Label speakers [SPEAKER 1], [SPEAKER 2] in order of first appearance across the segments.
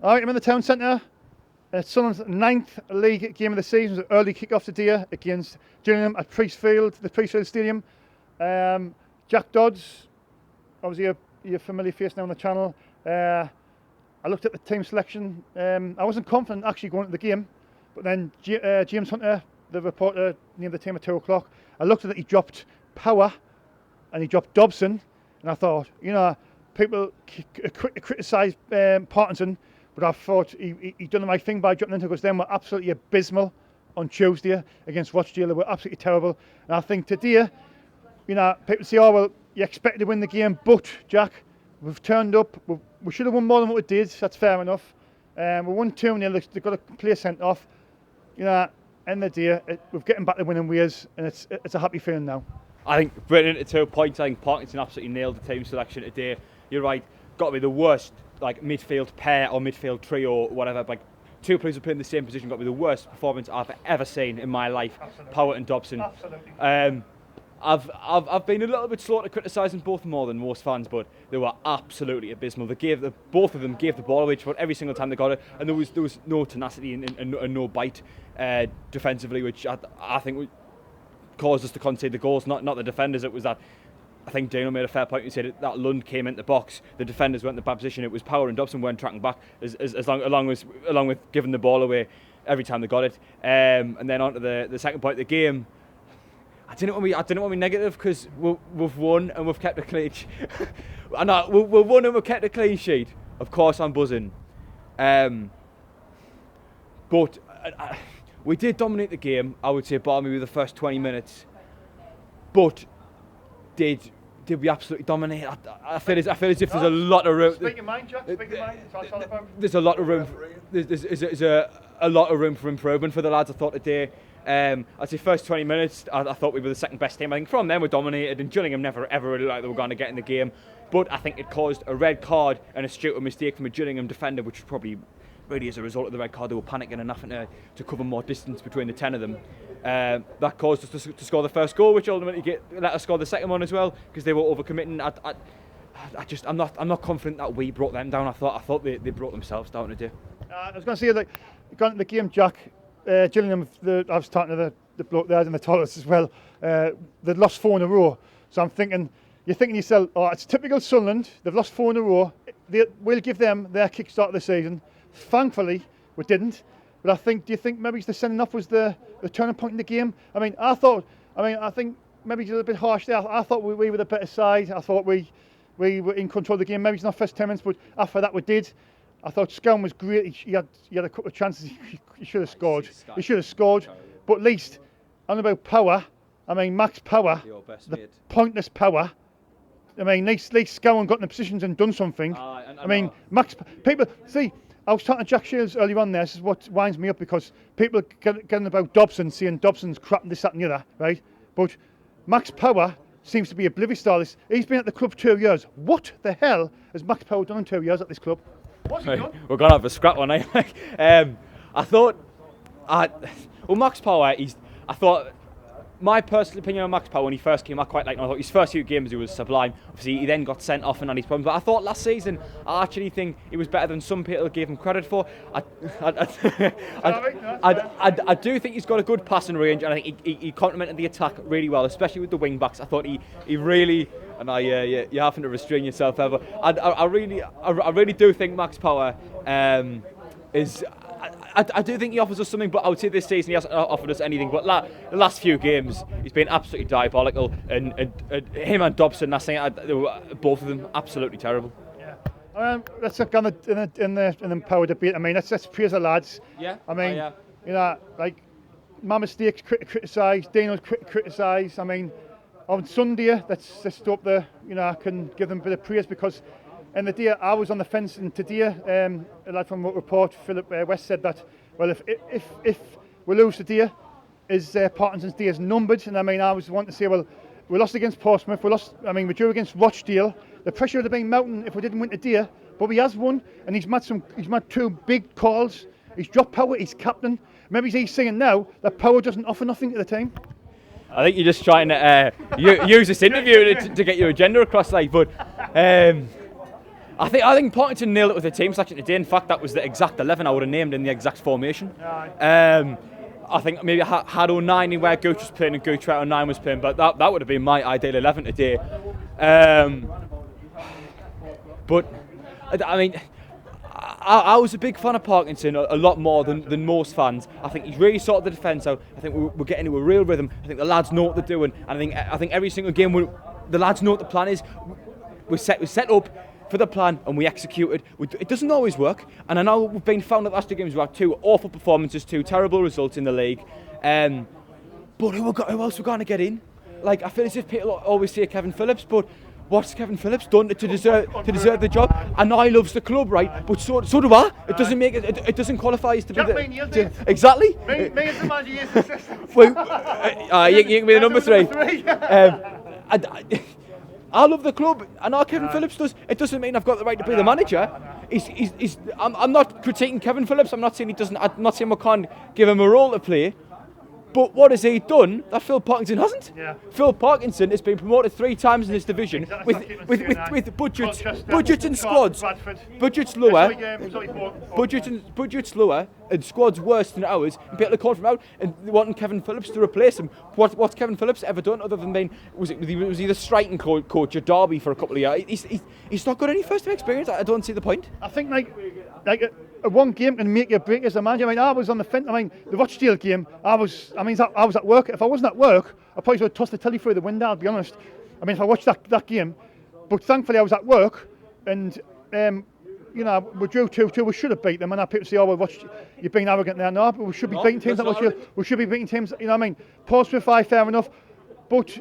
[SPEAKER 1] Alright, I'm in the town centre. It's Sunderland's 9th league game of the season. It was an early kick-off today against Gillingham at the Priestfield Stadium. Jack Dodds, obviously you're a familiar face now on the channel. I looked at the team selection. I wasn't confident actually going to the game, but then James Hunter, the reporter, named the team at 2 o'clock. I looked at it, he dropped Power and he dropped Dobson, and I thought, people criticise Parkinson, but I thought he done the right thing by dropping into, because them were absolutely abysmal on Tuesday against Rochdale. They were absolutely terrible. And I think today, people say, oh, well, you expect to win the game, but, Jack, we've turned up. We should have won more than what we did. That's fair enough. We won 2-0. They've got a player sent off. End of the day, we're getting back to winning ways, and it's a happy feeling now.
[SPEAKER 2] I think, bringing it to a point, I think Parkinson absolutely nailed the team selection today. You're right, got to be the worst midfield pair or midfield trio or whatever. Two players who play in the same position, got to be the worst performance I've ever seen in my life.
[SPEAKER 1] Absolutely.
[SPEAKER 2] Power and Dobson.
[SPEAKER 1] Absolutely.
[SPEAKER 2] I've been a little bit slow to criticising both more than most fans, but they were absolutely abysmal. Both of them gave the ball away just about every single time they got it, and there was no tenacity and no bite defensively, which I think caused us to concede the goals. Not the defenders. It was that. I think Dano made a fair point. He said that Lund came into the box, the defenders weren't in the bad position. It was Power and Dobson weren't tracking back, along with giving the ball away every time they got it. And then on to the second point of the game. I didn't want to be negative, because we've won and we've kept a clean sheet. We've won and we've kept a clean sheet. Of course, I'm buzzing. But we did dominate the game. I would say, bar maybe the first 20 minutes. But did we absolutely dominate? I feel as if there's a lot of room.
[SPEAKER 1] Speak your mind, Jack. Speak your mind. That's all about.
[SPEAKER 2] There's a lot of room. There's a lot of room for improvement for the lads. I thought today. I'd say first 20 minutes, I thought we were the second best team. I think from then we dominated, and Gillingham never ever really liked they were going to get in the game. But I think it caused a red card and a stupid mistake from a Gillingham defender, which was probably really as a result of the red card. They were panicking and having to cover more distance between the 10 of them. That caused us to score the first goal, which ultimately let us score the second one as well, because they were overcommitting. I'm not confident that we brought them down. I thought they brought themselves down today.
[SPEAKER 1] I was going to say, going into the game, Jack. Gillingham, I was talking to the bloke there in the toilets as well. They'd lost 4 in a row. So you're thinking to yourself, oh, it's typical Sunderland. They've lost 4 in a row. We'll give them their kick-start of the season. Thankfully, we didn't. But do you think maybe the sending off was the turning point in the game? I think maybe it's a little bit harsh there. I thought we were the better side. I thought we were in control of the game. Maybe it's not first 10 minutes, but after that we did. I thought SHAUN was great. He had a couple of chances. He should have scored. He should have scored. But at least, on about Power, Max Power, the pointless Power. At least SHAUN got in the positions and done something. People see. I was talking to Jack Shields earlier on there. This is what winds me up, because people getting about Dobson, saying Dobson's crap and this, that and the other, right? But Max Power seems to be oblivious to all this. He's been at the club 2 years. What the hell has Max Power done in 2 years at this club? What's he done?
[SPEAKER 2] We're going to have a scrap one, I thought, Max Power, my personal opinion on Max Power, when he first came, I quite liked him. I thought his first few games he was sublime. Obviously, he then got sent off and had his problems. But I thought last season, I actually think he was better than some people gave him credit for. I do think he's got a good passing range, and I think he complemented the attack really well, especially with the wing backs. I thought he really, and you're having to restrain yourself ever. I really do think Max Power is. I do think he offers us something, but I would say this season he hasn't offered us anything. But the last few games, he's been absolutely diabolical, and him and Dobson, both of them absolutely terrible.
[SPEAKER 1] Yeah. Let's look on in the Power debate. Let's praise the lads.
[SPEAKER 2] Yeah.
[SPEAKER 1] My mistakes criticised, Dano's criticised. On Sunday, let's stop there. I can give them a bit of praise, because. And the day I was on the fence, and today, a lad from Report, Philip West, said that, well, if we lose today, is Parkinson's day is numbered. And I was wanting to say, well, we lost against Portsmouth, we drew against Rochdale. The pressure would have been mounting if we didn't win today, but he has won, and he's made 2 big calls. He's dropped Power, he's captain. Maybe he's saying now that Power doesn't offer nothing to the team.
[SPEAKER 2] I think you're just trying to use this interview to get your agenda across, but. I think Partington nailed it with the team selection today. In fact, that was the exact 11 I would have named in the exact formation. I think maybe I had 09 where Gooch was playing and Gooch where 09 was playing, but that would have been my ideal 11 today. But I mean, I was a big fan of Parkinson, a lot more than most fans. I think he's really sorted the defence out. I think we're getting into a real rhythm. I think the lads know what they're doing, and I think every single game the lads know what the plan is. We're set up for the plan and we execute it. It doesn't always work, and I know we've been found at the last two games. We've had 2 awful performances, 2 terrible results in the league. But who else we're going to get in? Like, I feel as if people always say Kevin Phillips, but what's Kevin Phillips done to deserve the job? I know he loves the club, right? But so do I. It doesn't make it doesn't qualify us to be the exactly.
[SPEAKER 1] Me as the manager is the system.
[SPEAKER 2] Well, you can be the number 3. I love the club. I know Kevin Phillips does. It doesn't mean I've got the right to be the manager. I'm not critiquing Kevin Phillips. I'm not saying he doesn't. I'm not saying we can't give him a role to play. But what has he done that Phil Parkinson hasn't? Yeah. Phil Parkinson has been promoted 3 times in this division with budgets and squads. Budgets lower. Budgets lower and squads worse than ours. And people are calling from out and wanting Kevin Phillips to replace him. What's Kevin Phillips ever done other than being was he the striking coach at Derby for a couple of years? He's not got any first time experience. I don't see the point.
[SPEAKER 1] I think like a one game can make you break as a manager. I mean, I was on the fence. I mean, the Rochdale game, I was at work. If I wasn't at work, I probably would have tossed the telly through the window, I'll be honest. I mean, if I watched that game, but thankfully I was at work, and we drew 2-2. We should have beat them. And now people say, "Oh, well, you're being arrogant there." No, but we should be beating teams. We should be beating teams. You know what I mean? Portsmouth, fair enough. But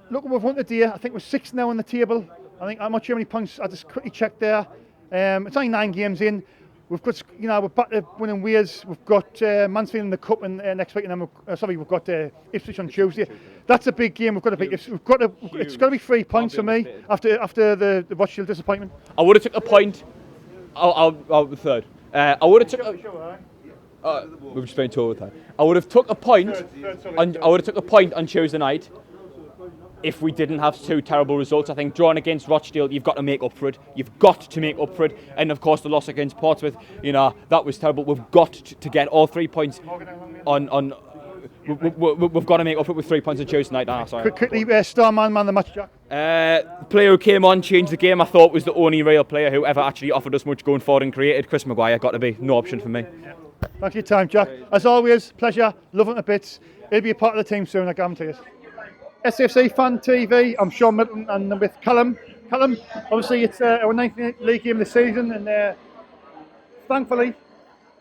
[SPEAKER 1] look what we've won today. I think we're 6th now on the table. I'm not sure how many points. I just quickly checked there. It's only 9 games in. We've got, we're back to winning ways. We've got Mansfield in the cup and next week, and then we've got Ipswich on Tuesday. That's a big game. We've got to beat. It's got to be 3 points for me after the Rochdale disappointment.
[SPEAKER 2] I would have took a point. I'll the third. I would have took. We've just been told that. I would have took a point. I would have took a point on Tuesday night. If we didn't have 2 terrible results, I think drawing against Rochdale, you've got to make up for it. You've got to make up for it. And of course, the loss against Portsmouth, that was terrible. We've got to get all 3 points on. We've got to make up for it with 3 points on Tuesday night. Sorry.
[SPEAKER 1] Quickly, star man the match, Jack.
[SPEAKER 2] The player who came on, changed the game. I thought was the only real player who ever actually offered us much going forward and created. Chris Maguire got to be no option for me.
[SPEAKER 1] Yeah. Thanks for your time, Jack. As always, pleasure. Love it to bits. He'll be a part of the team soon, I guarantee it. SAFC Fan TV, I'm Shaun Middleton and I'm with Callum. Callum, obviously it's our 19th league game of the season, and thankfully,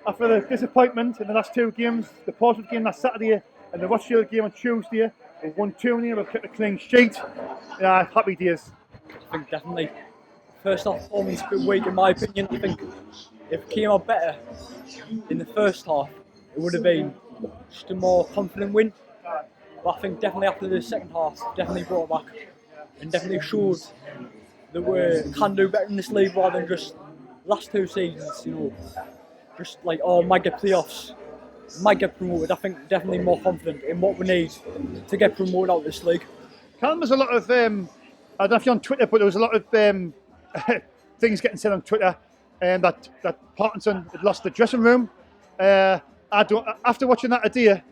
[SPEAKER 1] after the disappointment in the last 2 games, the Portsmouth game last Saturday and the Rochdale game on Tuesday, we've won 2-0, we've kept a clean sheet. Happy days.
[SPEAKER 3] I think definitely first half performance a bit weak in my opinion. I think if it came out better in the first half, it would have been just a more confident win. But I think definitely after the second half, definitely brought it back and definitely showed that we can do better in this league rather than just last 2 seasons, just like, might get playoffs, might get promoted. I think definitely more confident in what we need to get promoted out of this league.
[SPEAKER 1] Callum, there's a lot of, I don't know if you're on Twitter, but there was a lot of things getting said on Twitter that Parkinson had lost the dressing room. After watching that today,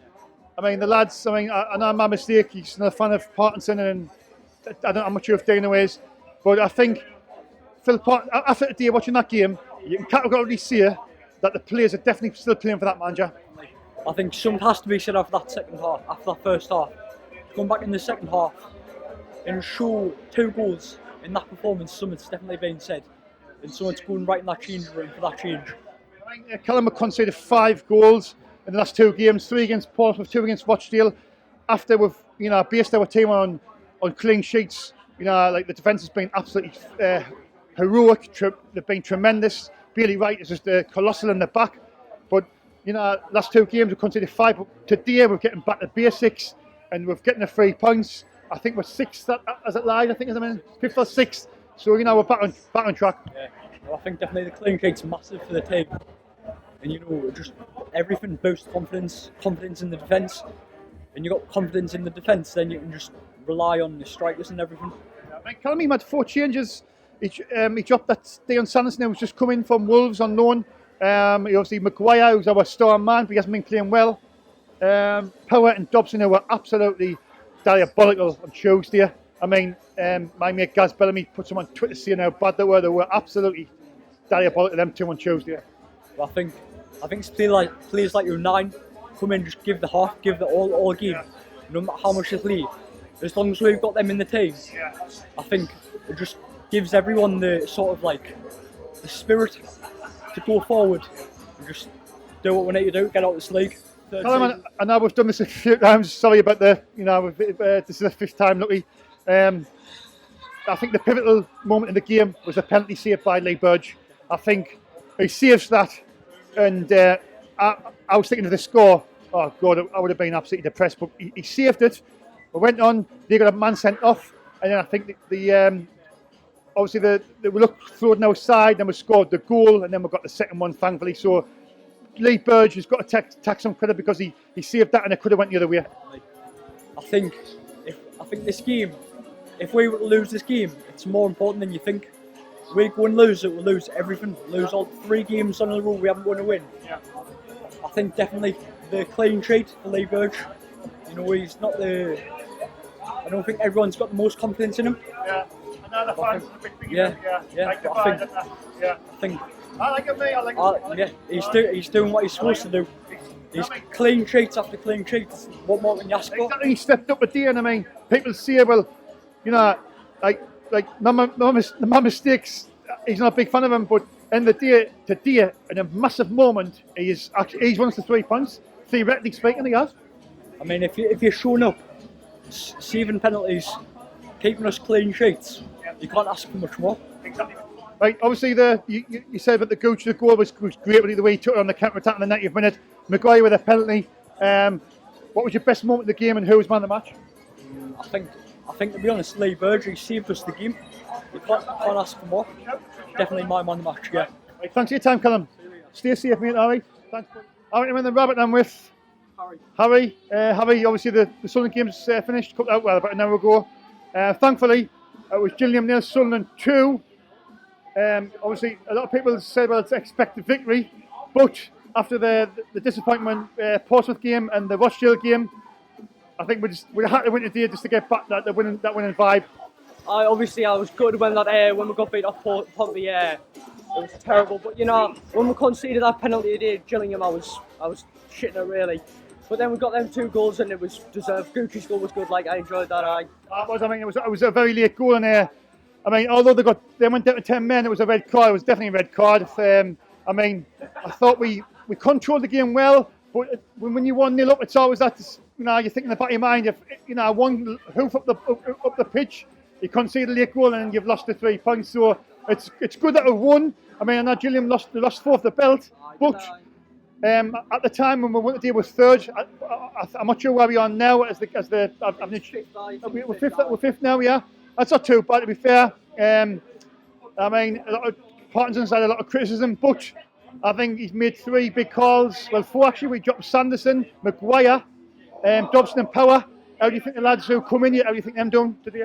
[SPEAKER 1] I mean, the lads, I know my mistake, he's not a fan of Parkinson, and I'm not sure if Dana is, but I think after today, watching that game, you can categorically see that the players are definitely still playing for that manager.
[SPEAKER 3] I think something has to be said after that second half, after that first half. Going back in the second half and show 2 goals in that performance, something's definitely been said. And someone's going right in that change room for that change.
[SPEAKER 1] I think Callum conceded 5 goals in the last 2 games, 3 against Portsmouth, 2 against Rochdale. After we've based our team on clean sheets, like the defence has been absolutely heroic. They've been tremendous. Bailey Wright is just colossal in the back. But last 2 games we've conceded 5. But today we're getting back to basics and we're getting the 3 points. I think we're 6th as it lies. I think it's 5th or 6th. So we're back on track.
[SPEAKER 3] Yeah, well, I think definitely the clean sheet's massive for the team. And just everything boosts confidence in the defence. And you've got confidence in the defence, then you can just rely on the strikers and everything.
[SPEAKER 1] Callum, he had 4 changes he dropped that day on Sanderson who was just coming from Wolves on loan. Obviously Maguire, who's our star man, but he hasn't been playing well. Power and Dobson, who were absolutely diabolical on Tuesday. I mean, my mate Gaz Bellamy put some on Twitter saying how bad they were. They were absolutely diabolical, them two on Tuesday.
[SPEAKER 3] I think it's players like U9 come in, just give the heart, give the all game, no matter how much they play. As long as we've got them in the team, I think it just gives everyone the sort of like the spirit to go forward and just do what we need to do, get out of this league.
[SPEAKER 1] Callum, I know we've done this a few times. Sorry about this is the 5th time, lucky. I think the pivotal moment in the game was the penalty saved by Lee Burge. I think he saves that, and I was thinking of the score. Oh God, I would have been absolutely depressed. But he saved it. We went on. They got a man sent off, and then I think obviously we looked through it outside, then we scored the goal, and then we got the second one, thankfully. So Lee Burge has got to take some credit because he saved that, and it could have went the other way.
[SPEAKER 3] I think this game, if we were to lose this game, it's more important than you think. We go and lose it, we'll lose everything. Lose all 3 games on the road we haven't going to win. Yeah. I think definitely the clean sheet for Lee Burge. He's not the. I don't think everyone's got the most confidence in him. Yeah, I know the fans are a big thing. Yeah. I think. I like it, mate. I like it. Yeah, he's doing what he's supposed to do. He's clean sheets after clean sheets. What more can you ask for?
[SPEAKER 1] Exactly, he stepped up a day, and I mean, people say, well, like my mistakes. He's not a big fan of him, but in the day today, in a massive moment, he's won us the 3 points. Theoretically speaking, he has.
[SPEAKER 3] I mean, if you're showing up, saving penalties, keeping us clean sheets, you can't ask for much more.
[SPEAKER 1] Exactly. Right, obviously you said that the goal was great, really, the way he took it on the counter-attack in the 90th minute. Maguire with a penalty. What was your best moment of the game, and who was man of the match?
[SPEAKER 3] I think to be honest, Lee Burge, he saved us the game. You can't ask for more. Definitely my man of the match, yeah.
[SPEAKER 1] Right, thanks for your time, Callum. Stay safe, mate, Harry. Thanks. All right, I'm in the rabbit. I'm with Harry. Harry, obviously the Sunderland game's finished, cut out well about an hour ago. Thankfully, it was Gillingham 0, Sunderland 2. Obviously, a lot of people said, well, it's expected victory, but after the disappointment Portsmouth game and the Rochdale game, I think we had to win today just to get back that winning vibe.
[SPEAKER 4] I was good when we got beat off Pompey. It was terrible, but when we conceded that penalty today, Gillingham, I was shitting it really. But then we got them 2 goals and it was deserved. Gucci's goal was good. I enjoyed that.
[SPEAKER 1] It was a very late goal in there. I mean, although they went down to 10 men, it was a red card. It was definitely a red card. I thought we controlled the game well, but when you 1-0 up, it's always that you think in the back of your mind, if one hoof up the pitch, you concede a late goal and you've lost the 3 points. So it's good that we won. I mean, I know Gillingham lost 4 off the belt, but at the time when we won today was 3rd. I'm not sure where we are now. We're 5th now, yeah. That's not too bad, to be fair. I mean, Parkinson's had a lot of criticism, but I think he's made 3 big calls. Well, 4 actually. We dropped Sanderson, Maguire, Dobson and Power. How do you think the lads who come in here, how do you think them done today?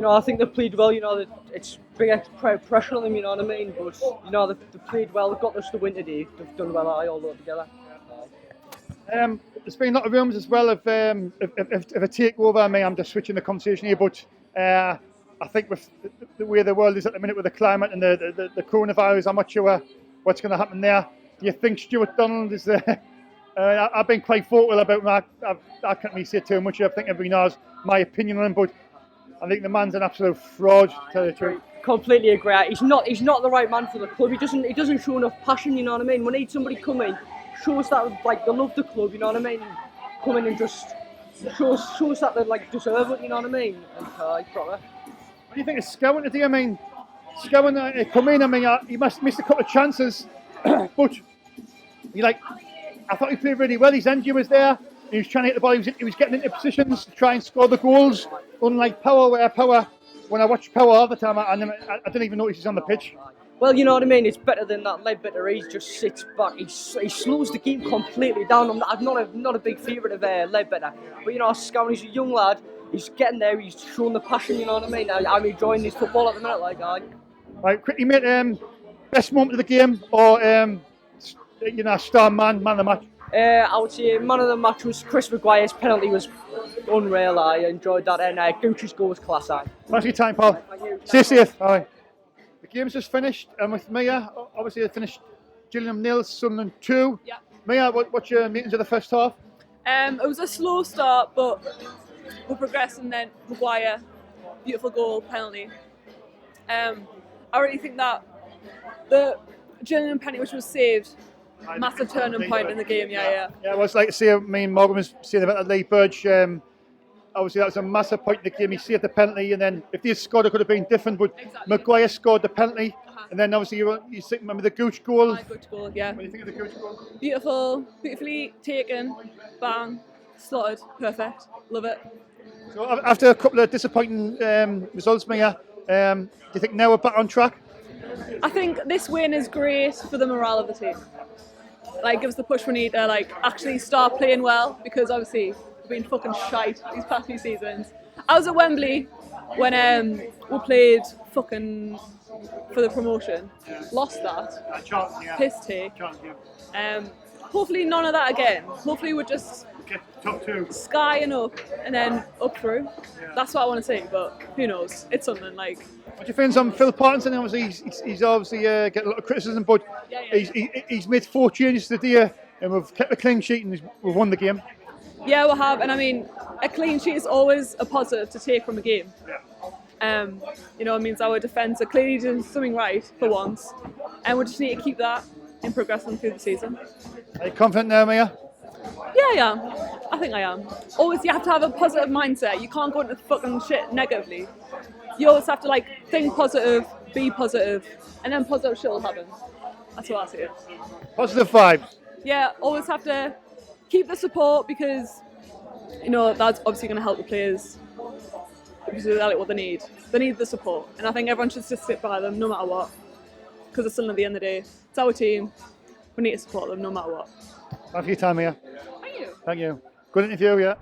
[SPEAKER 4] I think they played well. It's big pressure on them. You know what I mean? But they played well. They got us the win today. They've done well. All together.
[SPEAKER 1] There's been a lot of rumours as well of a takeover. I mean, I'm just switching the conversation here, but I think with the way the world is at the minute with the climate and the coronavirus, I'm not sure what's going to happen there. Do you think Stuart Donald is there? I've been quite vocal about Mark. I can't really say too much. I think everybody knows my opinion on him, but I think the man's an absolute fraud, to tell you the truth.
[SPEAKER 4] Completely agree. He's not the right man for the club. He doesn't show enough passion. You know what I mean? We need somebody coming, shows that they love the club. You know what I mean? Come in and just shows that they deserve it. You know what I mean? And proper.
[SPEAKER 1] What do you think of Scowen today? I mean, Scowen come in. I mean, he missed a couple of chances, but I thought he played really well. His energy was there. He was trying to hit the ball. He was getting into positions to try and score the goals. Unlike Power, when I watch Power all the time, I didn't even notice he's on the pitch.
[SPEAKER 4] Well, you know what I mean. It's better than that Ledbetter. He just sits back. He slows the game completely down. I'm not a big favourite of Ledbetter, but Scowen, he's a young lad. He's getting there. He's showing the passion. You know what I mean. I'm enjoying his football at the minute.
[SPEAKER 1] Right, quickly, mate. Best moment of the game, or star man of the match.
[SPEAKER 4] I would say man of the match was Chris Maguire's penalty was unreal. I enjoyed that, and Gucci's goal was class.
[SPEAKER 1] Thanks for your time, pal. Stay safe. All right. The game's just finished, and with Mia, obviously it finished Gillingham 0, Sunderland 2.
[SPEAKER 5] Yeah.
[SPEAKER 1] Mia, what's your meetings of the first half?
[SPEAKER 5] It was a slow start, but we progressed, and then Maguire, beautiful goal, penalty. I really think that the Gillingham penalty, which was saved, massive turning point in the game. Yeah.
[SPEAKER 1] Yeah, well, it's like to say, me and Morgan was saying about Lee Burge. Obviously, that was a massive point in the game. He saved the penalty, and then if he had scored, it could have been different. But
[SPEAKER 5] Exactly.
[SPEAKER 1] Maguire scored the penalty, and then obviously you remember the Gooch goal.
[SPEAKER 5] Good goal, yeah.
[SPEAKER 1] What do you think of the Gooch goal?
[SPEAKER 5] Beautifully taken, bang, slotted, perfect, love it.
[SPEAKER 1] So after a couple of disappointing results, Mia, do you think now we're back on track?
[SPEAKER 5] I think this win is great for the morale of the team. Like, gives the push we need to actually start playing well, because obviously we've been fucking shite these past few seasons. I was at Wembley when we played fucking for the promotion, lost that, piss take. Hopefully none of that again. Hopefully we're just
[SPEAKER 1] Top two.
[SPEAKER 5] skying up and then up through. That's what I want to see, but who knows? It's something like.
[SPEAKER 1] What do you think on Phil Parkinson? Obviously, he's obviously getting a lot of criticism, but he's made 4 changes today, and we've kept a clean sheet and we've won the game.
[SPEAKER 5] Yeah, we have, and I mean, a clean sheet is always a positive to take from a game. It means our defence are clearly doing something right for once, and we just need to keep that in progressing through the season.
[SPEAKER 1] Are you confident now, Mia?
[SPEAKER 5] Yeah, I think I am. Always, you have to have a positive mindset. You can't go into fucking shit negatively. You always have to think positive, be positive, and then positive shit will happen. That's what I see it.
[SPEAKER 1] Positive vibes.
[SPEAKER 5] Yeah, always have to keep the support, because that's obviously going to help the players. Because that's what they need. They need the support, and I think everyone should just sit by them no matter what. Because it's still at the end of the day, it's our team. We need to support them no matter what.
[SPEAKER 1] Thank you for your time, Mia.
[SPEAKER 5] Thank you.
[SPEAKER 1] Thank you. Good interview, yeah.